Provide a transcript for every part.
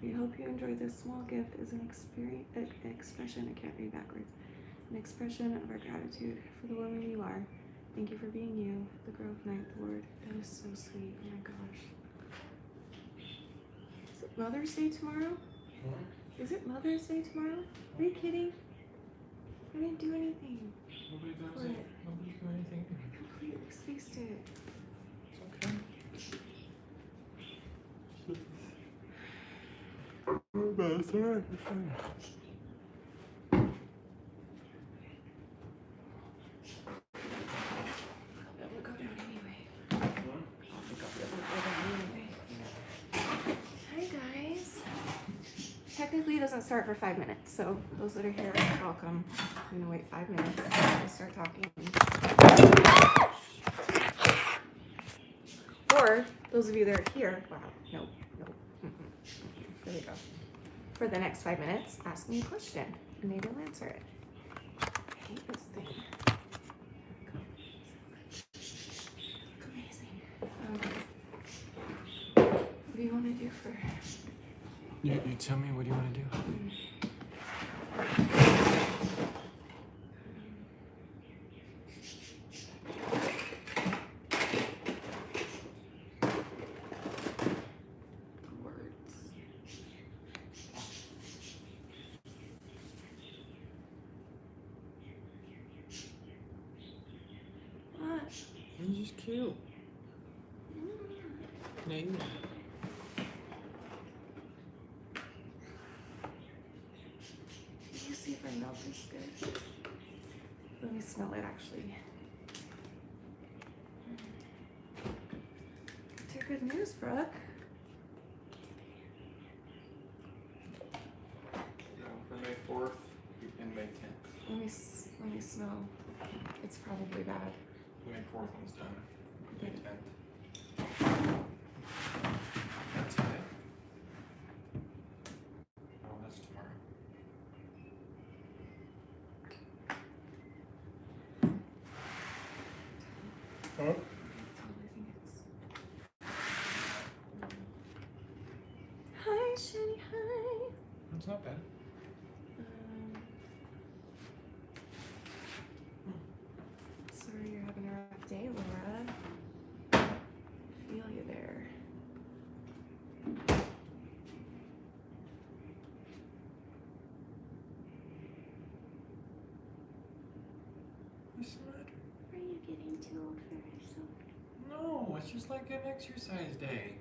We hope you enjoy this small gift as an expression, I can't read backwards, an expression of our gratitude for the woman you are. Thank you for being you, the girl of night, Lord. That is so sweet. Oh my gosh. Is it Mother's Day tomorrow? What? Is it Mother's Day tomorrow? Are you kidding? I didn't do anything. Nobody does it. Nobody do anything. I completely spaced it. It's okay. That's alright. It's fine. That would go down anyway. I think I'll be able to go down anyway. Hi guys. Technically it doesn't start for 5 minutes, so those that are here are welcome. I'm gonna wait 5 minutes to start talking. Or those of you that are here, wow, no. There we go. For the next 5 minutes, ask me a question and maybe I'll answer it. I hate this thing. Amazing. What do you want to do for? You tell me, what do you want to do? You're just cute. Yeah, you are. Can you see if our milk is good? Let me smell it actually. It's your good news, Brooke. No, for May 4th and May 10th. Let me smell. It's probably bad. May 4th one's done. May 10th. That's it. Oh, that's tomorrow. Huh? I totally think it's. Hi, Shanny. Hi. That's not bad. Sorry you're having a rough day, Laura. Feel you there. What's the matter? Are you getting too old for yourself? No, it's just like an exercise day.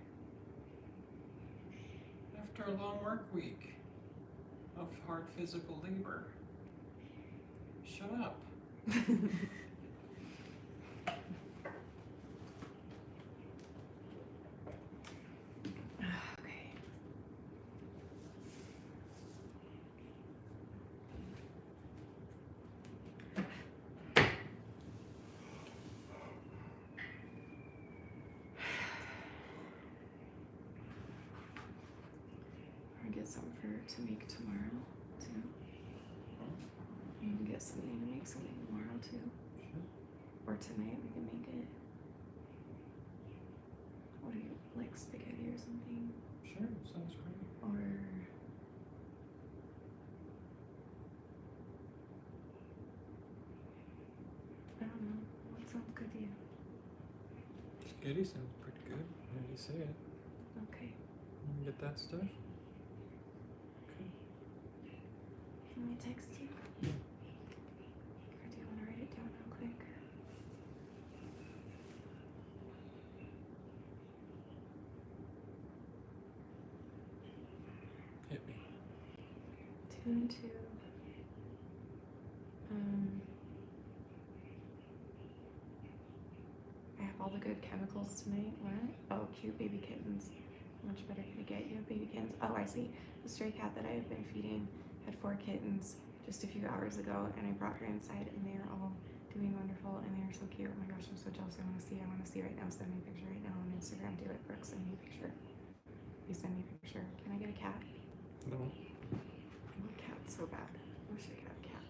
After a long work week of hard physical labor. Shut up. Okay. I'll get something to make tomorrow too. You can get something to make something tomorrow too. Sure. Or tonight we can make it. What do you like, spaghetti or something? Sure, sounds great. Or I don't know. What sounds good to you? Spaghetti sounds pretty good. Now you say it. Okay. You can get that stuff? Okay. Can we text you? Yeah. Or do you want to write it down real quick? Hit me. 2 and 2. I have all the good chemicals tonight. What? Oh, cute baby kittens. How much better could it get? You have baby kittens. Oh, I see. The stray cat that I have been feeding had 4 kittens just a few hours ago, and I brought her inside, and they are all doing wonderful, and they are so cute. Oh my gosh, I'm so jealous. I want to see. I want to see right now. Send me a picture right now on Instagram. Do it, Brooke. Send me a picture. Please send me a picture. Can I get a cat? No. I want a cat so bad. I wish I could have a cat.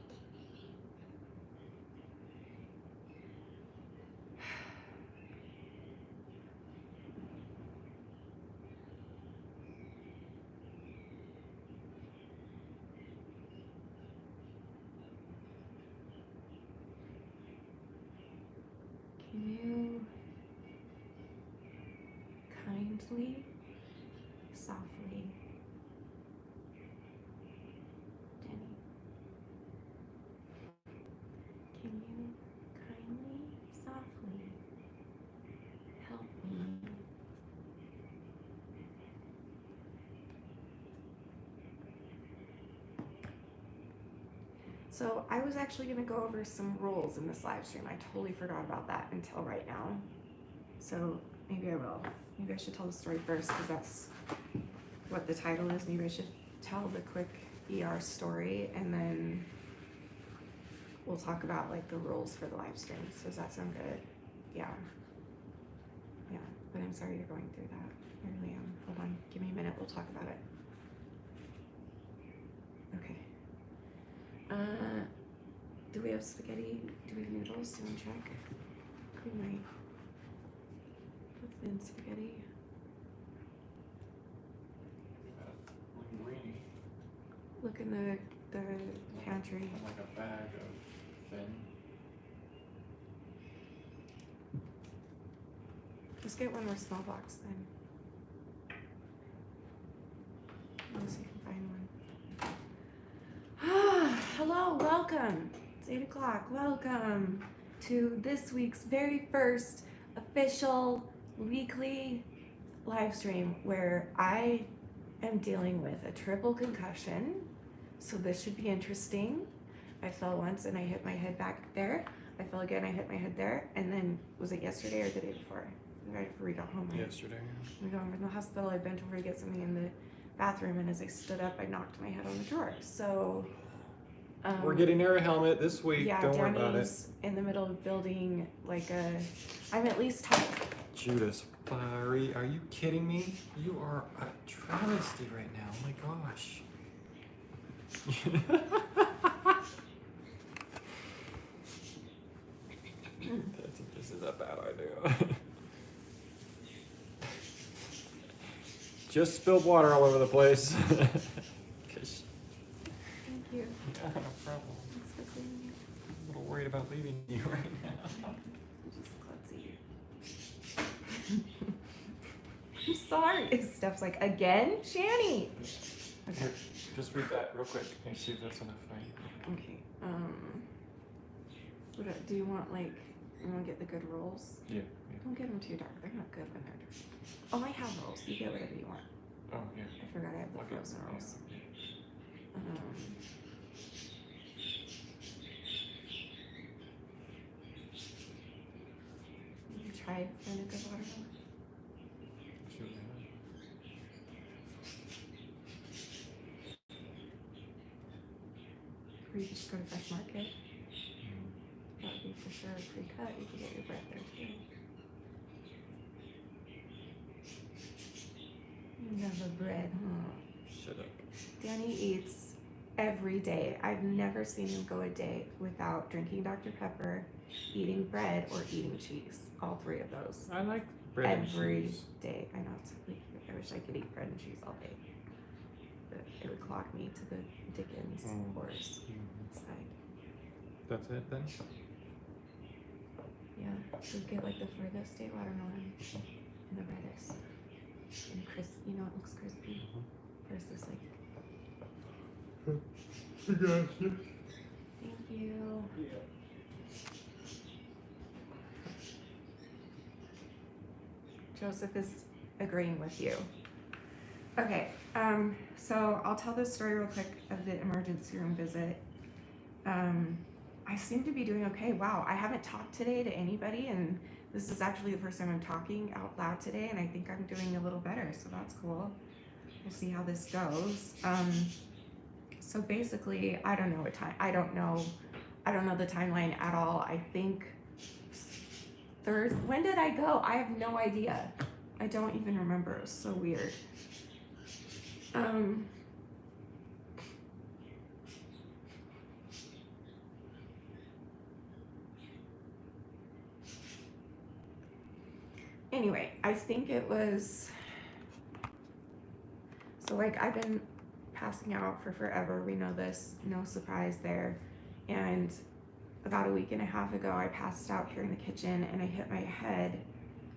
softly, softly. Danny, can you kindly, softly help me? So I was actually going to go over some rules in this live stream. I totally forgot about that until right now. So maybe I will. Maybe I should tell the story first because that's what the title is. Maybe I should tell the quick ER story and then we'll talk about like the rules for the live stream. So does that sound good? Yeah. Yeah, but I'm sorry you're going through that. I really am. Hold on. Give me a minute. We'll talk about it. Okay. Do we have spaghetti? Do we have noodles? Do you want to check? We might. What's in spaghetti? Linguine. Look in the pantry. Like a bag of thin. Just get one more small box then. Unless you can find one. Hello, welcome. It's 8 o'clock. Welcome to this week's very first official weekly live stream where I am dealing with a triple concussion. So this should be interesting. I fell once and I hit my head back there. I fell again, I hit my head there. And then, was it yesterday or the day before? Right before we got home. Yesterday. We got over to the hospital. I bent over to get something in the bathroom, and as I stood up, I knocked my head on the drawer. So We're getting her a helmet this week. yeah, Don't worry about it. Danny's in the middle of building like a. I'm at least tired. Judas, fiery. Are you kidding me? You are a travesty right now. Oh my gosh. I think this is a bad idea. Just spilled water all over the place. Thank you. Yeah, no problem. Thanks for cleaning it. I'm a little worried about leaving you right now. Just klutzy. I'm sorry. Steph's like, again? Shanny! Okay. Here, just read that real quick and see if that's enough for you. Okay. Do you want like, you want to get the good rolls? Yeah. Don't get them too dark. They're not good when they're dark. Oh, I have rolls. You get whatever you want. Oh, yeah. I forgot I have the Okay. frozen rolls. You tried vinegar watermelon? Sure, yeah. Or you just go to Fresh Market? That would be for sure pre-cut. You could get your bread there too. You never bread, huh? Shut up. Danny eats every day. I've never seen him go a day without drinking Dr. Pepper, eating bread, or eating cheese. All three of those. I like bread Every and cheese. day. I know it's really cute. I wish I could eat bread and cheese all day. But it would clock me to the Dickens horse side. That's it then? Yeah. So get like the furthest state watermelon and the reddest. And crisp, you know, it looks crispy. Versus like, I got you. thank you. Yeah. Joseph is agreeing with you. Okay, so I'll tell this story real quick of the emergency room visit. I seem to be doing okay. Wow, I haven't talked today to anybody, and this is actually the first time I'm talking out loud today, and I think I'm doing a little better, so that's cool. We'll see how this goes. So basically, I don't know what time. I don't know the timeline at all. I think Thursday. When did I go? I have no idea. I don't even remember. It was so weird. Anyway, I think it was, so like I've been passing out for forever. We know this, no surprise there. And about a week and a half ago, I passed out here in the kitchen and I hit my head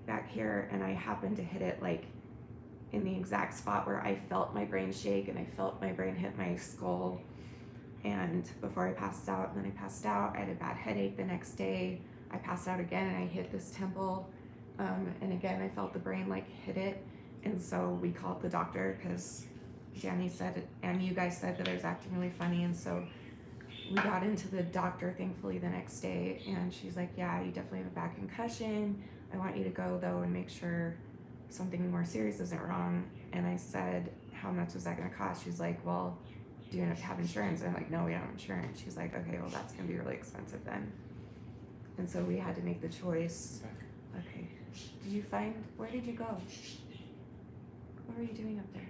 back here, and I happened to hit it like in the exact spot where I felt my brain shake and I felt my brain hit my skull. And before I passed out, and then I passed out, I had a bad headache the next day. I passed out again and I hit this temple. And again, I felt the brain like hit it. And so we called the doctor because Shanny said, and you guys said that I was acting really funny. And so we got into the doctor, thankfully, the next day. And she's like, yeah, you definitely have a bad concussion. I want you to go, though, and make sure something more serious isn't wrong. And I said, how much is that going to cost? She's like, well, do you have insurance? And I'm like, no, we don't have insurance. She's like, okay, well, that's going to be really expensive then. And so we had to make the choice. Okay. Did you find, where did you go? What were you doing up there?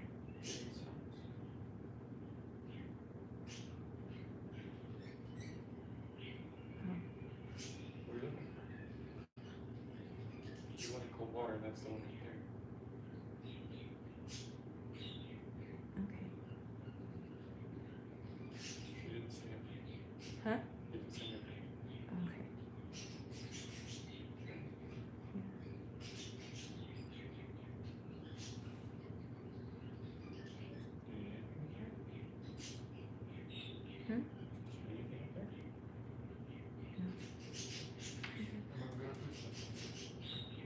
You wanted cold water, and that's the one right there. Okay. You didn't say anything. Huh? You didn't say anything. Okay. Hmm? Anything up there?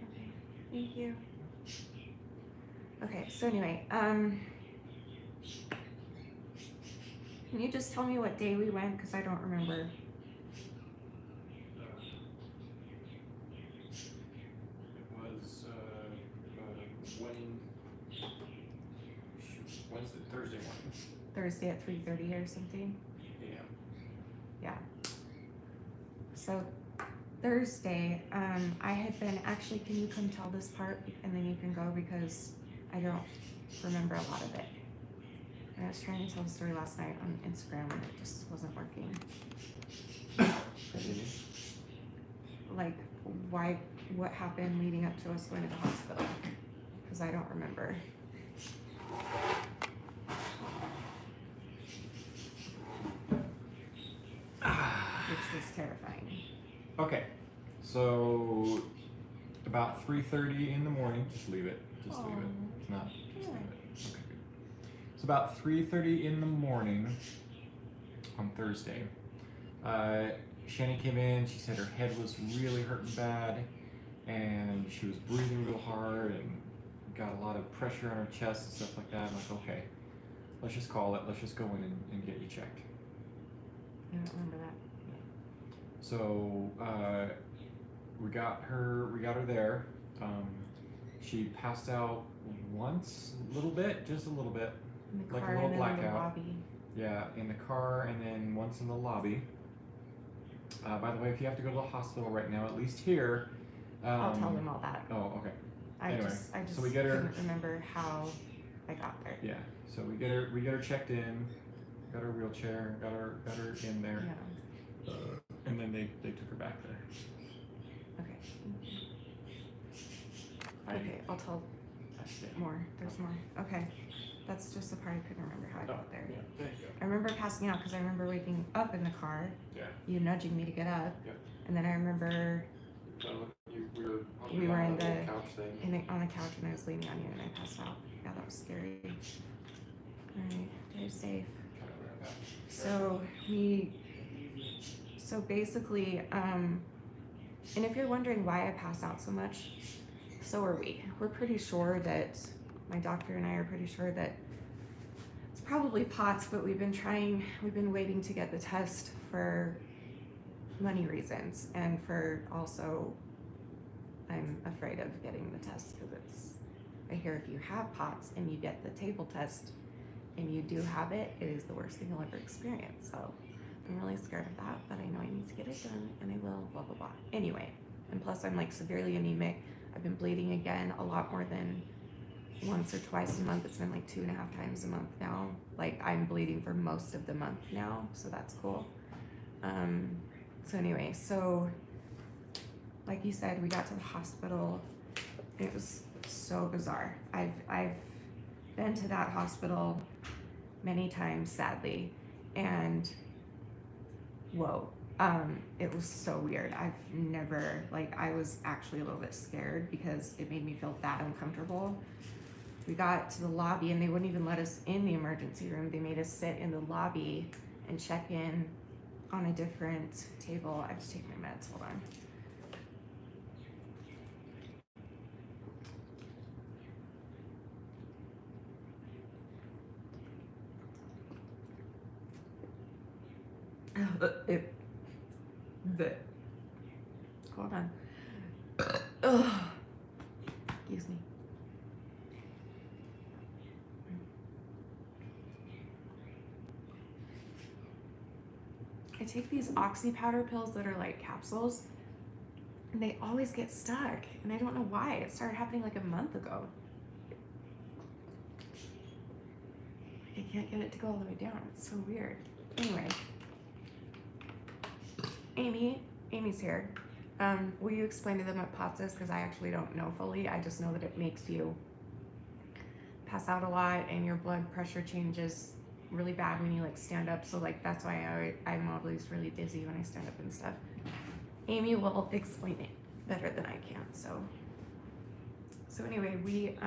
Okay. Thank you. Okay, so anyway, can you just tell me what day we went? Because I don't remember. It was Wednesday, Thursday morning. Thursday at 3:30 or something? Yeah. Yeah. So Thursday, I had been, actually, can you come tell this part and then you can go because I don't remember a lot of it. And I was trying to tell the story last night on Instagram and it just wasn't working. Like, why, what happened leading up to us going to the hospital? Because I don't remember. Which was terrifying. Okay, so about 3:30 in the morning. Just leave it. Just leave it. It's not. Just leave it. Okay, good. So about 3:30 in the morning on Thursday, Shanny came in. She said her head was really hurting bad, and she was breathing real hard and got a lot of pressure on her chest and stuff like that. I'm like, okay, let's just call it. Let's just go in and get you checked. I don't remember that. So we got her there. She passed out once, a little bit, just a little bit. In the Like a car little and then in the blackout. lobby. Yeah, in the car and then once in the lobby. By the way, if you have to go to the hospital right now, at least here. I'll tell them all that. Oh, okay. I Anyway, just so we get her- couldn't remember how I got there. Yeah. So we get her checked in, got her wheelchair, got her in there, Yeah. and then they took her back there. Okay. Okay, I'll tell more. There's more. Okay. That's just the part I couldn't remember how I got there. Yeah, there you go. I remember passing out because I remember waking up in the car, Yeah. you nudging me to get up, Yep. and then I remember we were in the couch thing. on the couch and I was leaning on you and I passed out. Yeah, that was scary. Alright, stay safe. So basically, and if you're wondering why I pass out so much, so are we. We're pretty sure that, my doctor and I are pretty sure that it's probably POTS, but we've been waiting to get the test for money reasons and for also, I'm afraid of getting the test because I hear if you have POTS and you get the table test and you do have it, it is the worst thing you'll ever experience. So I'm really scared of that, but I know I need to get it done and I will, blah, blah, blah. Anyway, and plus I'm like severely anemic. I've been bleeding again a lot more than once or twice a month. It's been like 2.5 times a month now. Like I'm bleeding for most of the month now, so that's cool. So anyway, so like you said, we got to the hospital. It was so bizarre. I've been to that hospital many times, sadly, and whoa, it was so weird. I've never, like, I was actually a little bit scared because it made me feel that uncomfortable. we got to the lobby and they wouldn't even let us in the emergency room. They made us sit in the lobby and check in on a different table. I have to take my meds, hold on. Hold on. Ugh. Excuse me. I take these oxy powder pills that are like capsules, and they always get stuck, and I don't know why. It started happening like a month ago. I can't get it to go all the way down. It's so weird. Anyway, Amy's here. Will you explain to them what POTS is? Because I actually don't know fully. I just know that it makes you pass out a lot and your blood pressure changes really bad when you like stand up. So like that's why I'm always really dizzy when I stand up and stuff. Amy will explain it better than I can. So anyway, we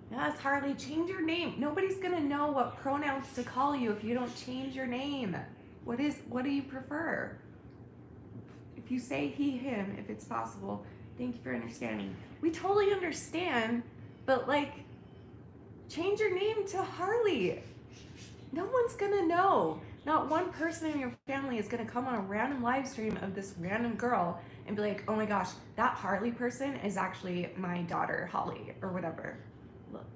yes, Harley, change your name. Nobody's gonna know what pronouns to call you if you don't change your name. What do you prefer? If you say he, him, if it's possible, thank you for understanding. We totally understand, but like, change your name to Harley. No one's gonna know. Not one person in your family is gonna come on a random live stream of this random girl and be like, oh my gosh, that Harley person is actually my daughter, Holly, or whatever.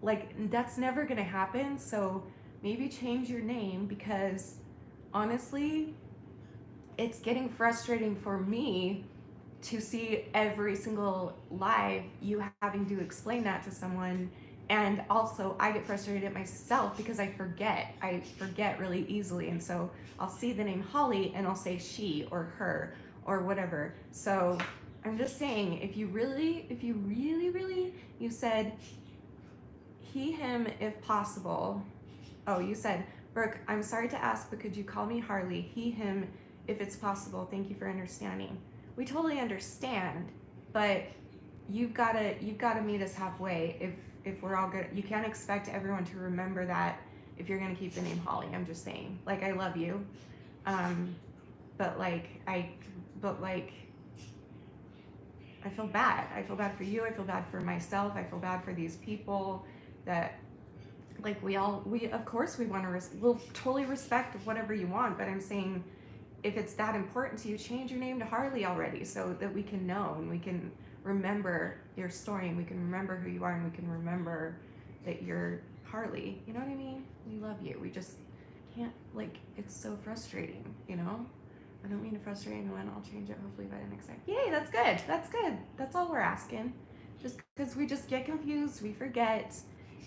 Like, that's never gonna happen. So maybe change your name, because honestly, it's getting frustrating for me to see every single live you having to explain that to someone. And also I get frustrated at myself because I forget really easily. And so I'll see the name Holly and I'll say she or her or whatever. So I'm just saying, if you really, you said he, him, if possible. Oh, you said, Brooke, I'm sorry to ask, but could you call me Harley? He, him, if it's possible. Thank you for understanding. We totally understand, but you've gotta meet us halfway. If we're all good, you can't expect everyone to remember that if you're gonna keep the name Holly. I'm just saying, like, I love you, but I feel bad. I feel bad for you. I feel bad for myself. I feel bad for these people that, like, we of course we want to we'll totally respect whatever you want, but I'm saying, if it's that important to you, change your name to Harley already, so that we can know and we can remember your story and we can remember who you are and we can remember that you're Harley. You know what I mean? We love you. We just can't, like, it's so frustrating, you know? I don't mean to frustrate anyone. I'll change it hopefully by the next time. Yay, that's good. That's good. That's all we're asking. Just because we just get confused, we forget,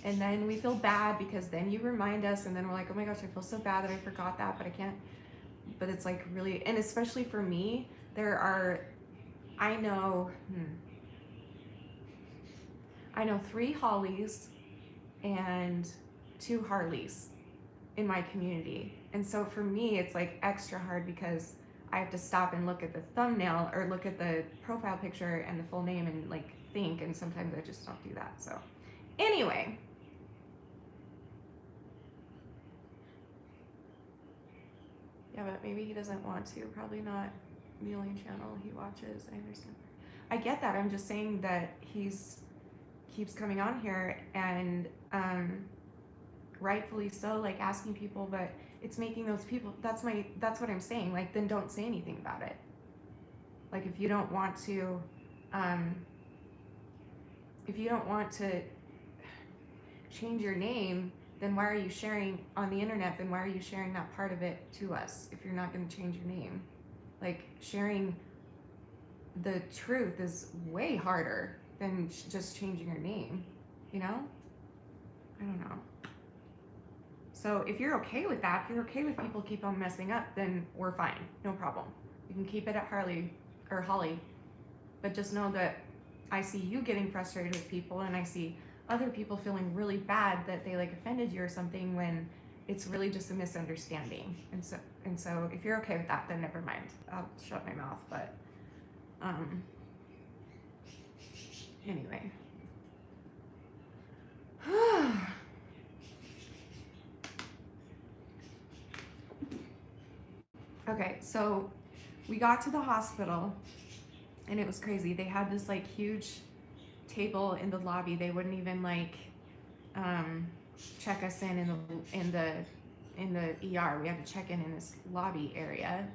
and then we feel bad because then you remind us, and then we're like, oh my gosh, I feel so bad that I forgot that, but I can't. But it's like really, and especially for me, I know 3 Hollies and 2 Harleys in my community. And so for me, it's like extra hard because I have to stop and look at the thumbnail or look at the profile picture and the full name and like think, and sometimes I just don't do that. So anyway. Yeah, but maybe he doesn't want to. Probably not the only channel he watches. I understand. I get that. I'm just saying that keeps coming on here and rightfully so, like asking people, but it's making those people, that's what I'm saying. Like, then don't say anything about it. Like, if you don't want to change your name, then why are you sharing on the internet? Then why are you sharing that part of it to us if you're not going to change your name? Like, sharing the truth is way harder than just changing your name, you know? I don't know. So if you're okay with that, if you're okay with people keep on messing up, then we're fine. No problem. You can keep it at Harley or Holly. But just know that I see you getting frustrated with people, and I see other people feeling really bad that they like offended you or something, when it's really just a misunderstanding. And so if you're okay with that, then never mind. I'll shut my mouth. But Anyway. Okay, so we got to the hospital and it was crazy. They had this like huge table in the lobby. They wouldn't even like check us in the ER. We had to check in this lobby area.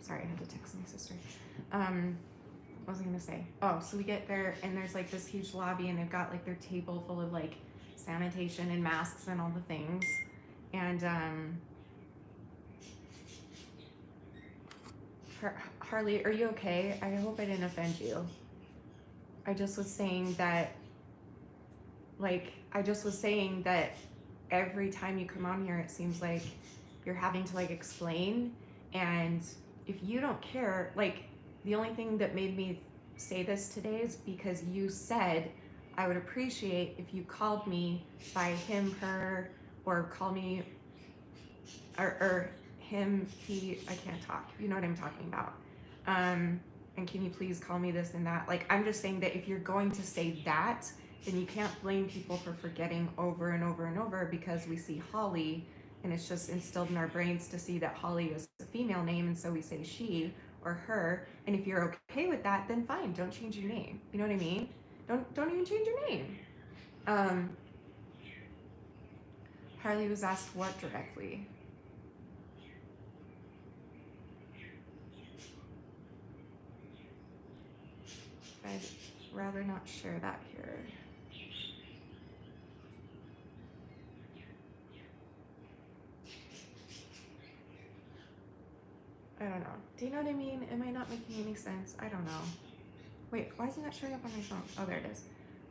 Sorry, I had to text my sister. What was I gonna say? Oh, so we get there and there's like this huge lobby and they've got like their table full of like sanitation and masks and all the things. And Harley, are you okay? I hope I didn't offend you. I just was saying that every time you come on here it seems like you're having to like explain, and if you don't care, like the only thing that made me say this today is because you said I would appreciate if you called me by him, her, or call me or him, he, I can't talk. You know what I'm talking about. And can you please call me this and that? Like, I'm just saying that if you're going to say that, then you can't blame people for forgetting over and over and over, because we see Holly and it's just instilled in our brains to see that Holly is a female name, and so we say she or her. And if you're okay with that, then fine, don't change your name. You know what I mean? Don't even change your name. Harley was asked what directly? I'd rather not share that here. I don't know. Do you know what I mean? Am I not making any sense? I don't know. Wait, why isn't that showing up on my phone? Oh, there it is.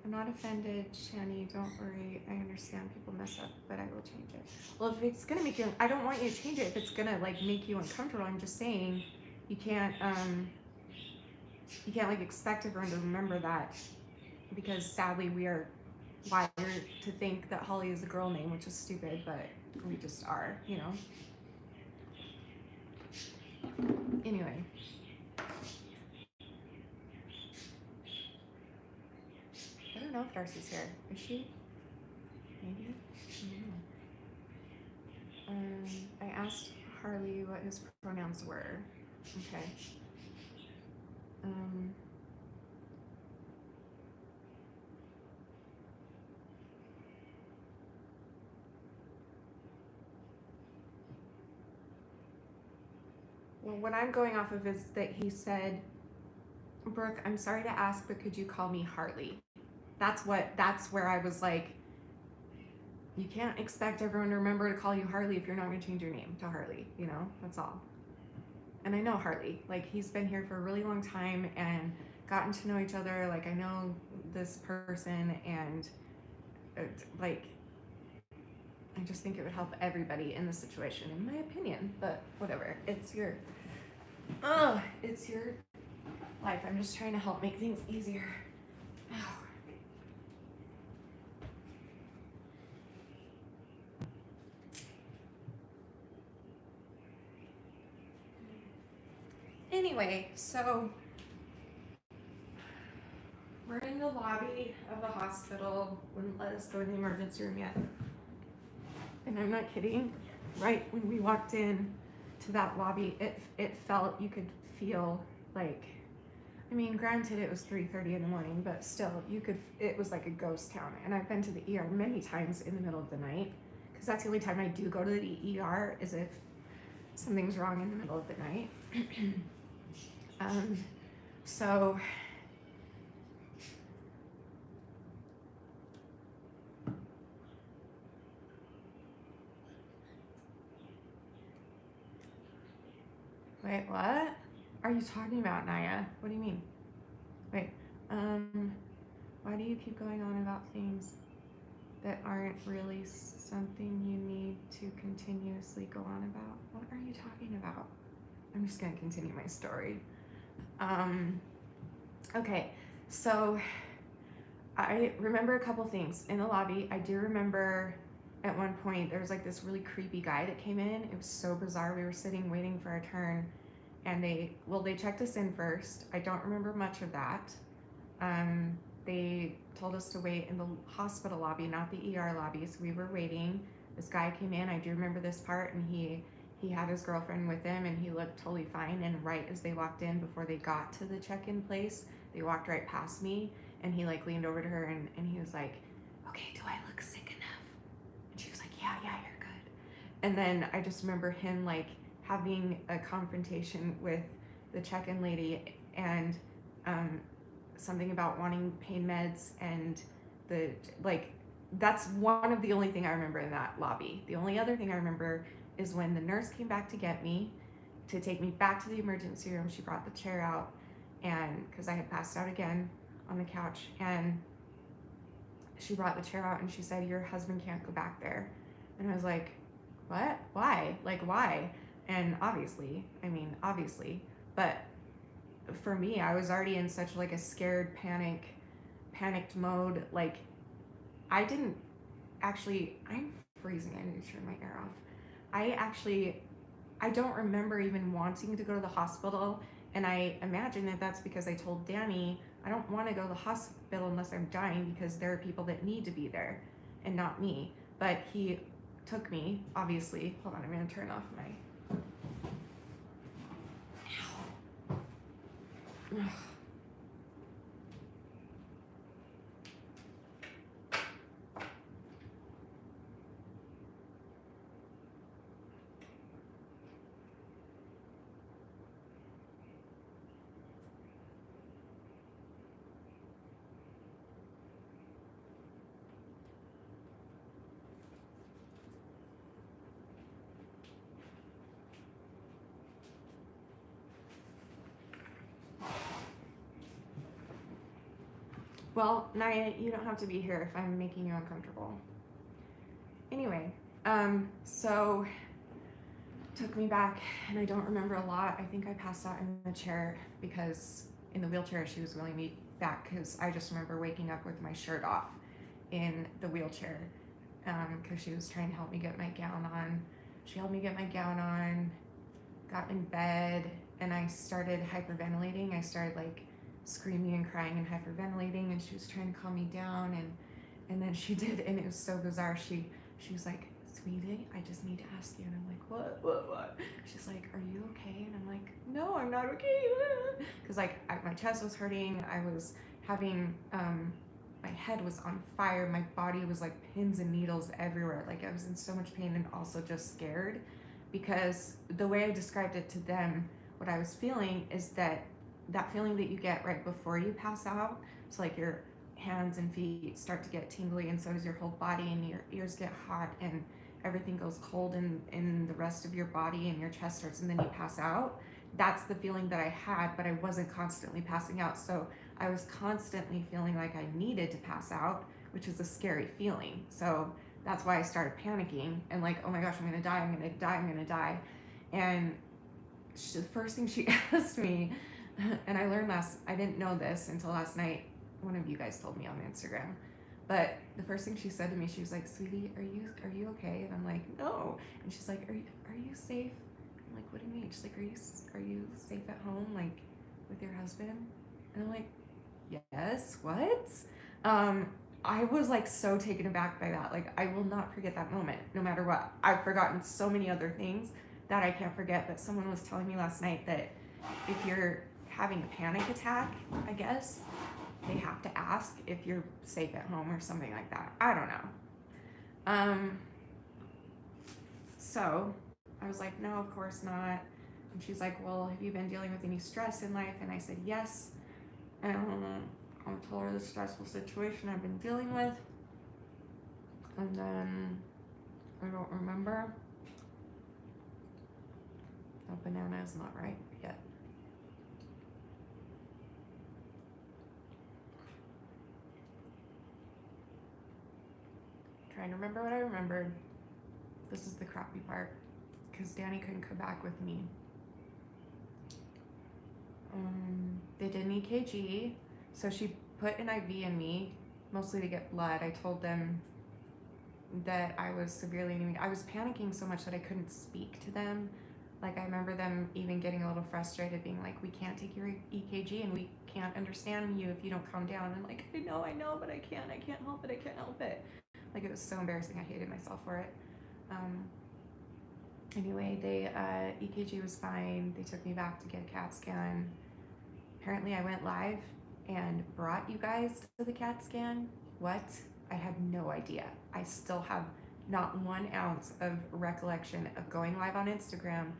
I'm not offended, Shanny. Don't worry. I understand people mess up, but I will change it. Well, if it's gonna make you, I don't want you to change it if it's gonna like make you uncomfortable. I'm just saying you can't like expect everyone to remember that, because sadly we are wired to think that Holly is a girl name, which is stupid, but we just are, you know. Anyway. I don't know if Darcy's here. Is she? Maybe? I don't know. I asked Harley what his pronouns were. Okay. Well, what I'm going off of is that he said, Brooke, I'm sorry to ask, but could you call me Harley? That's where I was like, you can't expect everyone to remember to call you Harley if you're not going to change your name to Harley, you know? That's all. And I know Harley, like he's been here for a really long time and gotten to know each other. Like I know this person, and like I just think it would help everybody in this situation, in my opinion. But whatever, it's your life. I'm just trying to help make things easier. Anyway, so we're in the lobby of the hospital. Wouldn't let us go in the emergency room yet. And I'm not kidding. Right when we walked in to that lobby, it felt, you could feel like, I mean, granted it was 3:30 in the morning, but still, it was like a ghost town. And I've been to the ER many times in the middle of the night, because that's the only time I do go to the ER, is if something's wrong in the middle of the night. So wait, what are you talking about, Naya? What do you mean? Wait, why do you keep going on about things that aren't really something you need to continuously go on about? What are you talking about? I'm just gonna continue my story. Okay, so I remember a couple things in the lobby. I do remember at one point there was like this really creepy guy that came in. It was so bizarre. We were sitting waiting for our turn, and they checked us in first. I don't remember much of that. They told us to wait in the hospital lobby, not the ER lobby. So we were waiting. This guy came in. I do remember this part, and he had his girlfriend with him, and he looked totally fine. And right as they walked in, before they got to the check-in place, they walked right past me, and he like leaned over to her, and he was like, "Okay, do I look sick enough?" And she was like, "Yeah, you're good." And then I just remember him like having a confrontation with the check-in lady, and something about wanting pain meds, and the like. That's one of the only thing I remember in that lobby. The only other thing I remember is when the nurse came back to get me, to take me back to the emergency room. She brought the chair out, and because I had passed out again on the couch, and she brought the chair out and she said, "Your husband can't go back there." And I was like, "What? Why? Like, why?" And obviously, but for me, I was already in such like a scared, panicked mode. Like, I didn't actually, I'm freezing. I need to turn my air off. I don't remember even wanting to go to the hospital. And I imagine that that's because I told Danny, I don't want to go to the hospital unless I'm dying, because there are people that need to be there and not me. But he took me, obviously. Hold on, I'm going to turn off my... Ow. Well, Naya, you don't have to be here if I'm making you uncomfortable. Anyway, so took me back, and I don't remember a lot. I think I passed out in the chair, because in the wheelchair she was wheeling me back, because I just remember waking up with my shirt off in the wheelchair, because she was trying to help me get my gown on. She helped me get my gown on, got in bed, and I started hyperventilating. I started like screaming and crying and hyperventilating, and she was trying to calm me down, and then she did, and it was so bizarre. She was like, "Sweetie, I just need to ask you." And I'm like, what? She's like, "Are you okay?" And I'm like, "No, I'm not okay." Because like my chest was hurting. I was having my head was on fire. My body was like pins and needles everywhere. Like I was in so much pain, and also just scared, because the way I described it to them, what I was feeling is that feeling that you get right before you pass out. So like your hands and feet start to get tingly, and so does your whole body, and your ears get hot, and everything goes cold in the rest of your body, and your chest hurts, and then you pass out. That's the feeling that I had, but I wasn't constantly passing out. So I was constantly feeling like I needed to pass out, which is a scary feeling. So that's why I started panicking and like, oh my gosh, I'm gonna die. And the first thing she asked me, and I learned I didn't know this until last night. One of you guys told me on Instagram. But the first thing she said to me, she was like, "Sweetie, are you okay?" And I'm like, "No." And she's like, "Are you safe?" I'm like, "What do you mean?" She's like, "Are you safe at home, like with your husband?" And I'm like, "Yes." What? I was like so taken aback by that. Like, I will not forget that moment, no matter what. I've forgotten so many other things that I can't forget. But someone was telling me last night that if you're having a panic attack, I guess they have to ask if you're safe at home or something like that. I don't know. So I was like, "No, of course not." And she's like, "Well, have you been dealing with any stress in life?" And I said, "Yes." And I told her the stressful situation I've been dealing with. And then I don't remember. Oh, banana is not right yet. Trying to remember what I remembered. This is the crappy part, because Danny couldn't come back with me. They did an EKG, so she put an IV in me, mostly to get blood. I told them that I was severely anemic. I was panicking so much that I couldn't speak to them. Like, I remember them even getting a little frustrated, being like, we can't take your EKG and we can't understand you if you don't calm down. And like, I know, but I can't help it. Like, it was so embarrassing. I hated myself for it. Anyway, EKG was fine. They took me back to get a CAT scan. Apparently I went live and brought you guys to the CAT scan. What? I had no idea. I still have not 1 ounce of recollection of going live on Instagram,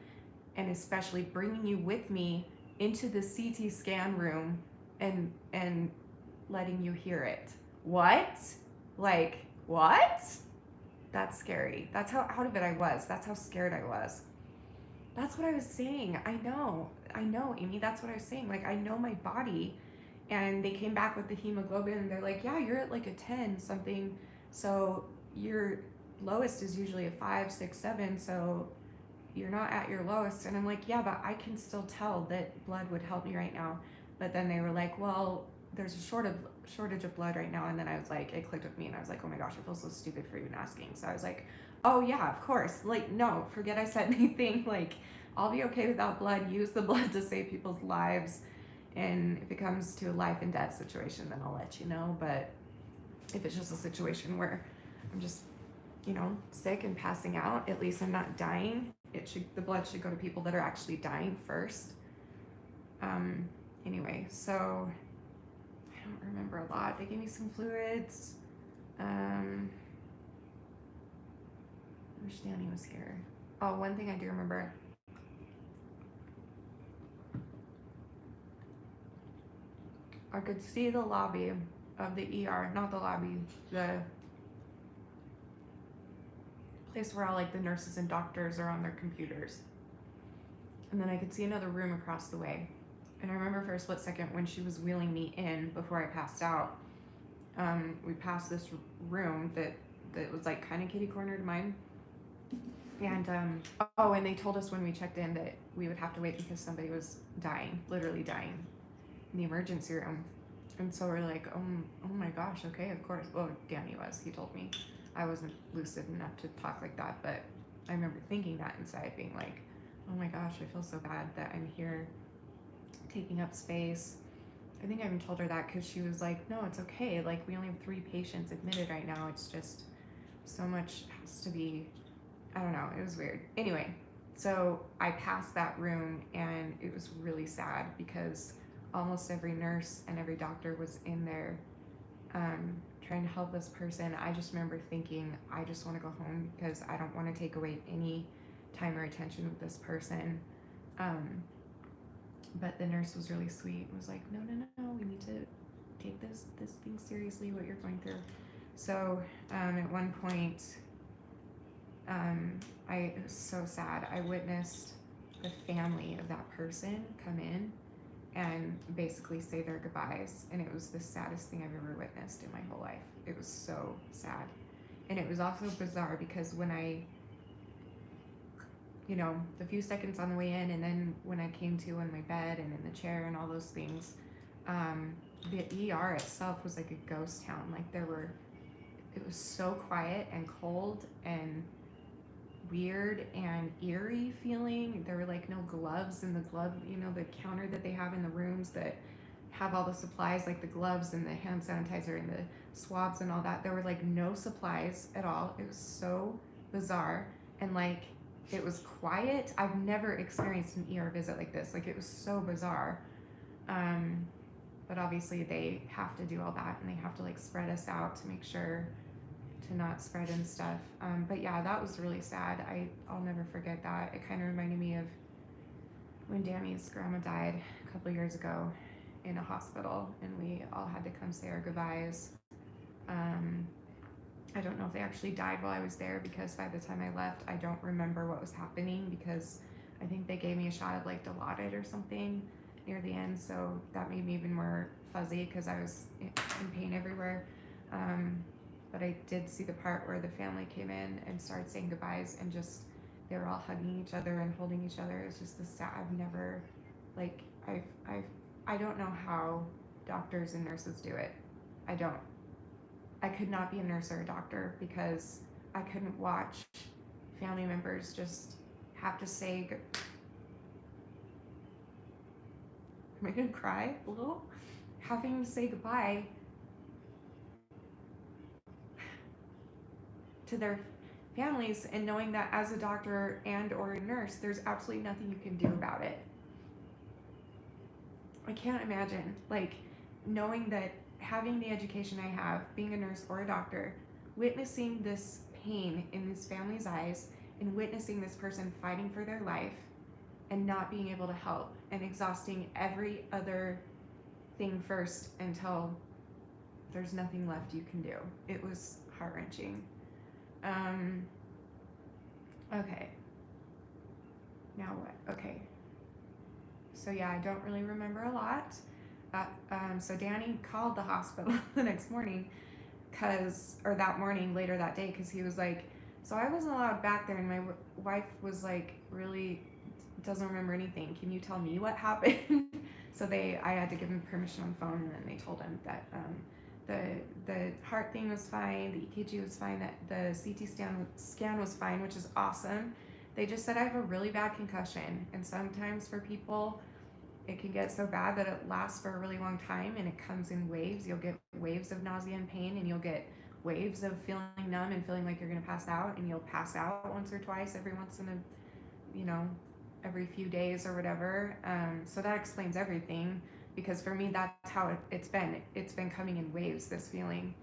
and especially bringing you with me into the CT scan room and letting you hear it. What? Like, what? That's scary. That's how out of it I was. That's how scared I was. That's what I was saying. I know, Amy. That's what I was saying. Like, I know my body. And they came back with the hemoglobin, and they're like, yeah, you're at like a 10 something. So your lowest is usually a 5, 6, 7. So you're not at your lowest. And I'm like, yeah, but I can still tell that blood would help me right now. But then they were like, well, there's a shortage of blood right now. And then I was like, it clicked with me, and I was like, oh my gosh, I feel so stupid for even asking. So I was like, oh yeah, of course. Like, no, forget I said anything. Like, I'll be okay without blood. Use the blood to save people's lives. And if it comes to a life and death situation, then I'll let you know. But if it's just a situation where I'm just, sick and passing out, at least I'm not dying. The blood should go to people that are actually dying first. Anyway, so I don't remember a lot. They gave me some fluids. Wish Danny was here. Oh, one thing I do remember. I could see the lobby of the ER, not the lobby, the place where all like the nurses and doctors are on their computers. And then I could see another room across the way. And I remember for a split second when she was wheeling me in before I passed out, we passed this room that was like kind of kitty corner to mine. And and they told us when we checked in that we would have to wait because somebody was dying, literally dying, in the emergency room. And so we're like, oh my gosh, okay, of course. Well, Danny was. He told me. I wasn't lucid enough to talk like that, but I remember thinking that inside, being like, oh my gosh, I feel so bad that I'm here taking up space. I think I even told her that because she was like, no, it's okay. Like, we only have 3 patients admitted right now. It's just so much has to be, I don't know. It was weird. Anyway, so I passed that room, and it was really sad because almost every nurse and every doctor was in there trying to help this person. I just remember thinking, I just want to go home because I don't want to take away any time or attention with this person. But the nurse was really sweet. Was like, no, we need to take this thing seriously, what you're going through. So at one point, it was so sad. I witnessed the family of that person come in and basically say their goodbyes. And it was the saddest thing I've ever witnessed in my whole life. It was so sad. And it was also bizarre because when the few seconds on the way in, and then when I came to in my bed and in the chair and all those things, the ER itself was like a ghost town. Like, it was so quiet and cold and weird and eerie feeling. There were like no gloves in the the counter that they have in the rooms that have all the supplies, like the gloves and the hand sanitizer and the swabs and all that. There were like no supplies at all. It was so bizarre, and like, it was quiet. I've never experienced an ER visit like this. Like, it was so bizarre. But obviously they have to do all that, and they have to like spread us out to make sure to not spread and stuff. But yeah, that was really sad. I'll never forget that. It kind of reminded me of when Danny's grandma died a couple years ago in a hospital, and we all had to come say our goodbyes. I don't know if they actually died while I was there, because by the time I left, I don't remember what was happening, because I think they gave me a shot of like Dilaudid or something near the end, so that made me even more fuzzy because I was in pain everywhere. But I did see the part where the family came in and started saying goodbyes, and just they were all hugging each other and holding each other. It's just the sad. I've never, like, I don't know how doctors and nurses do it. I could not be a nurse or a doctor because I couldn't watch family members just have to say, am I gonna cry a little? Having to say goodbye to their families and knowing that as a doctor and or a nurse, there's absolutely nothing you can do about it. I can't imagine, like, knowing that having the education I have, being a nurse or a doctor, witnessing this pain in this family's eyes and witnessing this person fighting for their life and not being able to help and exhausting every other thing first until there's nothing left you can do. It was heart-wrenching. Okay. Now what? Okay. So yeah, I don't really remember a lot. So Danny called the hospital the next morning that morning, later that day, because he was like, so I wasn't allowed back there, and my wife was like, really doesn't remember anything. Can you tell me what happened? So I had to give him permission on the phone, and then they told him that the heart thing was fine, the EKG was fine, that the CT scan was fine, which is awesome. They just said I have a really bad concussion, and sometimes for people, it can get so bad that it lasts for a really long time, and it comes in waves. You'll get waves of nausea and pain, and you'll get waves of feeling numb and feeling like you're gonna pass out, and you'll pass out once or twice every few days or whatever. So that explains everything, because for me, that's how it's been. It's been coming in waves, this feeling.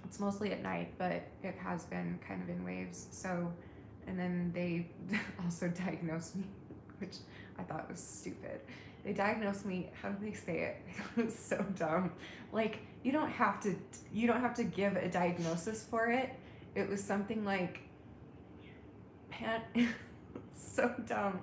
It's mostly at night, but it has been kind of in waves. So, and then they also diagnosed me, which I thought was stupid. They diagnosed me, how did they say it? It was so dumb. Like, you don't have to give a diagnosis for it. It was something like, so dumb.